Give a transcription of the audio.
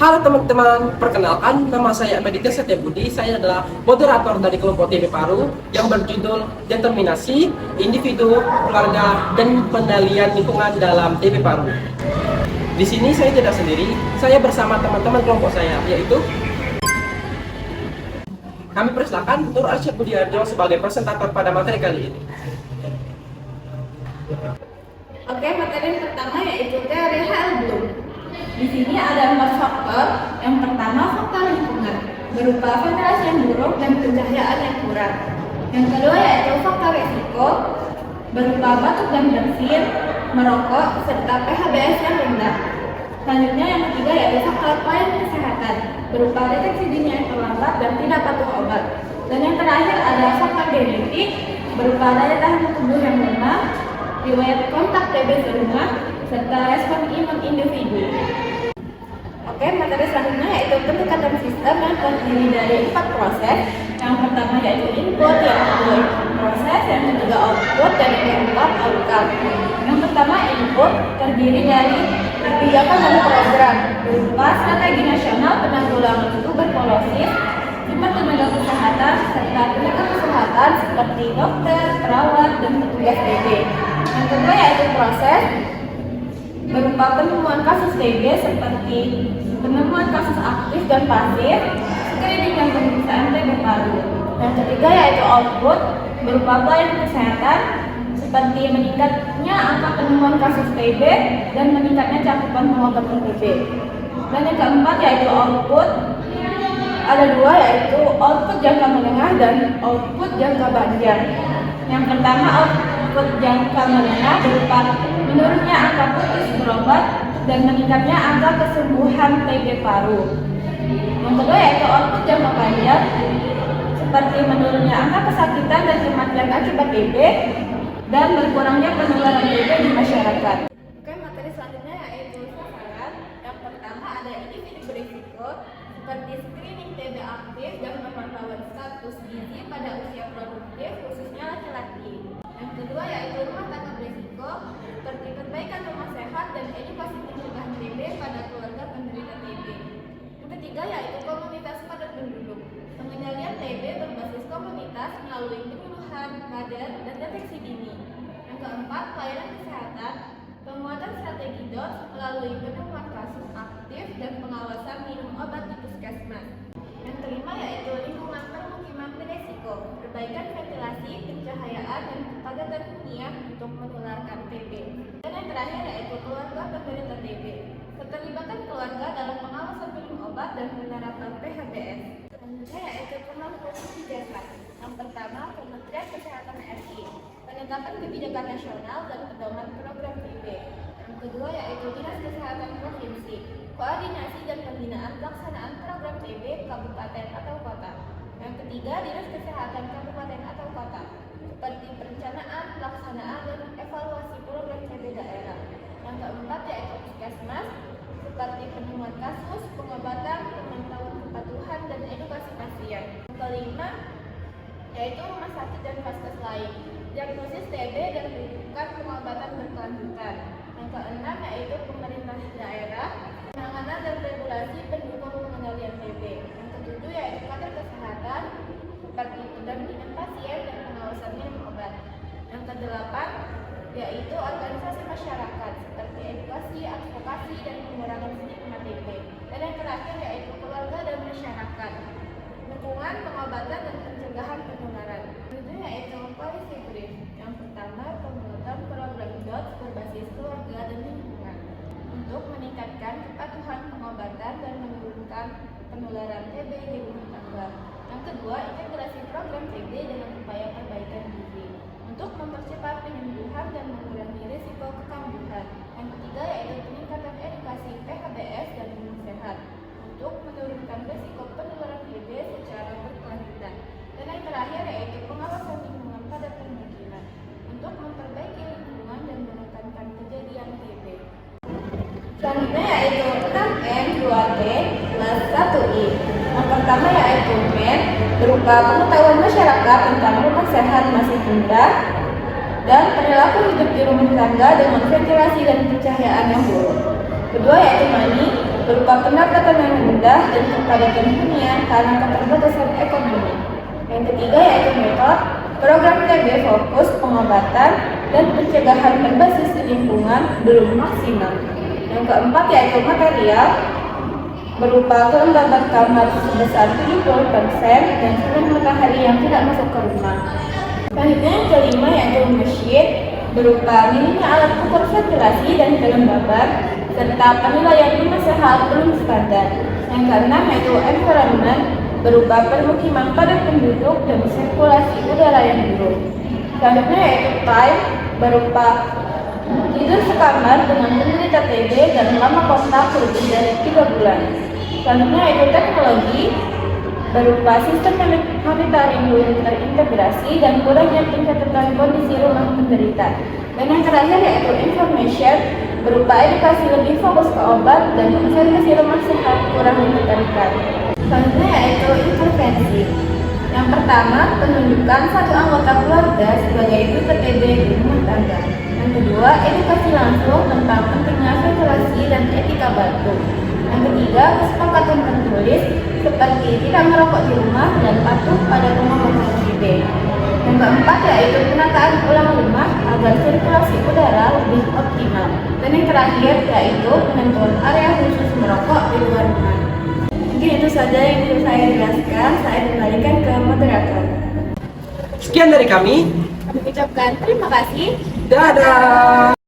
Halo teman-teman, perkenalkan nama saya Meditya Setiabudi. Saya adalah moderator dari kelompok TB Paru yang berjudul Determinasi, Individu, Keluarga, dan Pengendalian Lingkungan dalam TB Paru. Di sini saya tidak sendiri, saya bersama teman-teman kelompok saya, yaitu kami persilakan Nur Arsyad Budiarjo sebagai presentator pada materi kali ini. Oke, materi yang pertama yaitu teori Hal Bloom. Di sini ada 4 faktor. Yang pertama, faktor lingkungan, berupa ventilasi yang buruk dan pencahayaan yang kurang. Yang kedua yaitu faktor resiko, berupa batuk dan bersin, merokok, serta PHBS yang rendah. Selanjutnya yang ketiga yaitu faktor pelayanan kesehatan, berupa deteksi dini yang terlambat dan tidak patuh obat. Dan yang terakhir ada faktor genetik, berupa daya tahan tubuh yang lemah, riwayat kontak TB sebelumnya, serta respon imun individu. Oke, materi selanjutnya yaitu pendekatan sistem yang terdiri dari 4 proses. Yang pertama yaitu input, yang kedua proses, yang ketiga output, dan yang keempat outcome. Yang pertama input terdiri dari kebijakan dan program berupa strategi nasional penanggulangan tuberkulosis, sifat tenaga kesehatan, serta tenaga kesehatan seperti dokter, perawat, dan petugas TB. Yang kedua yaitu proses berupa penemuan kasus TB seperti penemuan kasus aktif dan pasif, screening dan pemeriksaan TB paru. Yang ketiga yaitu output berupa pelayanan kesehatan seperti meningkatnya angka penemuan kasus TB dan meningkatnya cakupan pengobatan TB. Dan yang keempat yaitu output, ada 2 yaitu output jangka menengah dan output jangka panjang. Yang pertama output jangka menengah berupa menurunnya angka putus berobat dan meningkatnya angka kesembuhan TB paru. Yang kedua yaitu output jangka panjang seperti menurunnya angka kesakitan dan kematian akibat TB dan berkurangnya penularan TB di masyarakat. Oke, materi selanjutnya yaitu sasaran. Yang pertama ada individu berisiko seperti screening TB aktif dan pemantauan status gizi pada usia produktif khususnya laki-laki. Yang kedua yaitu rumah tangga berisiko seperti perbaikan rumah sehat dan edukasi pencegahan TB pada keluarga penderita TB. Yang ketiga yaitu komunitas padat penduduk, pengendalian TB berbasis komunitas melalui penyuluhan, kader, dan deteksi dini. Yang keempat pelayanan kesehatan, penguatan strategi DOT melalui penemuan kasus aktif dan pengawasan minum obat di puskesmas. Yang kelima yaitu lingkungan permukiman beresiko, perbaikan ventilasi, pencahayaan, dan kepadatan hunian untuk menularkan TB. Dan yang terakhir yaitu keluarga penderita TB, keterlibatan keluarga dalam pengawasan minum obat dan penerapan PHBS. Selanjutnya yaitu penerapan kebijakan. Yang pertama, Kementerian Kesehatan RI, penetapan kebijakan nasional dan pedoman program TB. Yang kedua yaitu Dinas Kesehatan Provinsi, koordinasi dan pembinaan pelaksanaan program TB kabupaten atau kota. Yang ketiga, Dinas Kesehatan Kabupaten atau kota, seperti perencanaan, pelaksanaan, dan evaluasi program TB daerah. Yang keempat yaitu puskesmas, seperti penemuan kasus, pengobatan, pemantauan kepatuhan, dan edukasi pasien. Yang kelima yaitu rumah sakit dan vaskes lain, diagnosis TB dan rujukan pengobatan berkelanjutan. Yang keenam yaitu pemerintah daerah, penanganan dan regulasi pendukung pengendalian TB. Yang ketujuh yaitu kader kesehatan seperti pendampingan pasien dan pengawasan minum obat. Yang kedelapan yaitu organisasi masyarakat seperti edukasi, advokasi, dan pengurangan stigma TB. Dan yang terakhir yaitu keluarga dan masyarakat, dukungan, pengobatan, dan pencegahan penularan. Itu yaitu policy brief. Yang pertama, pembuatan program DOT berbasis keluarga dan lingkungan untuk meningkatkan kepatuhan pengobatan dan menurunkan penularan TB di rumah tangga. Yang kedua, integrasi program TB dengan upaya perbaikan gizi untuk mempercepat penyembuhan dan mengurangi risiko kekambuhan. Yang ketiga yaitu peningkatan edukasi PHBS dan minum sehat untuk menurunkan risiko penularan TB secara berkelanjutan. Dan yang terakhir yaitu pengawasan lingkungan pada permukiman untuk memperbaiki lingkungan dan menekankan kejadian TB. Selanjutnya yaitu 6M, 2T, plus 1I. Yang pertama yaitu MEN, berupa pengetahuan masyarakat tentang rumah sehat masih rendah dan perilaku hidup di rumah tangga dengan ventilasi dan pencahayaan yang buruk. Kedua yaitu MANI, berupa pendapatan yang rendah dan kepadatan hunian karena keterbatasan ekonomi. Yang ketiga yaitu metode program TB fokus pengobatan dan pencegahan berbasis lingkungan belum maksimal. Yang keempat yaitu material berupa kelembaban kamar sebesar 70% dan sinar matahari yang tidak masuk ke rumah. Selanjutnya yang kelima yaitu mesin berupa minimnya alat ukur ventilasi dan kelembaban serta penilaian rumah sehat belum standar. Yang keenam yaitu environment berupa permukiman padat penduduk dan sirkulasi udara yang buruk. Selanjutnya yaitu time berupa tidur sekamar dengan penderita TB dan lama kontak lebih dari 3 bulan. Selanjutnya yaitu teknologi berupa sistem monitoring yang terintegrasi dan kurangnya pencatatan kondisi rumah penderita. Dan yang terakhir yaitu information berupa edukasi lebih fokus ke obat dan konservasi rumah sehat kurang ditekankan. Selanjutnya yaitu intervensi. Yang pertama, penunjukan satu anggota keluarga sebagai ibu TB di rumah tangga. Yang kedua, edukasi langsung tentang pentingnya ventilasi dan etika batuk. Yang ketiga, kesepakatan tertulis seperti tidak merokok di rumah dan patuh pada rumah makan TB. Yang keempat yaitu penataan ulang rumah agar sirkulasi udara lebih optimal. Dan yang terakhir yaitu penentuan area khusus merokok di luar rumah. Mungkin itu saja yang bisa saya jelaskan. Saya kembalikan ke moderator. Sekian dari kami. Kami ucapkan terima kasih. Dadah.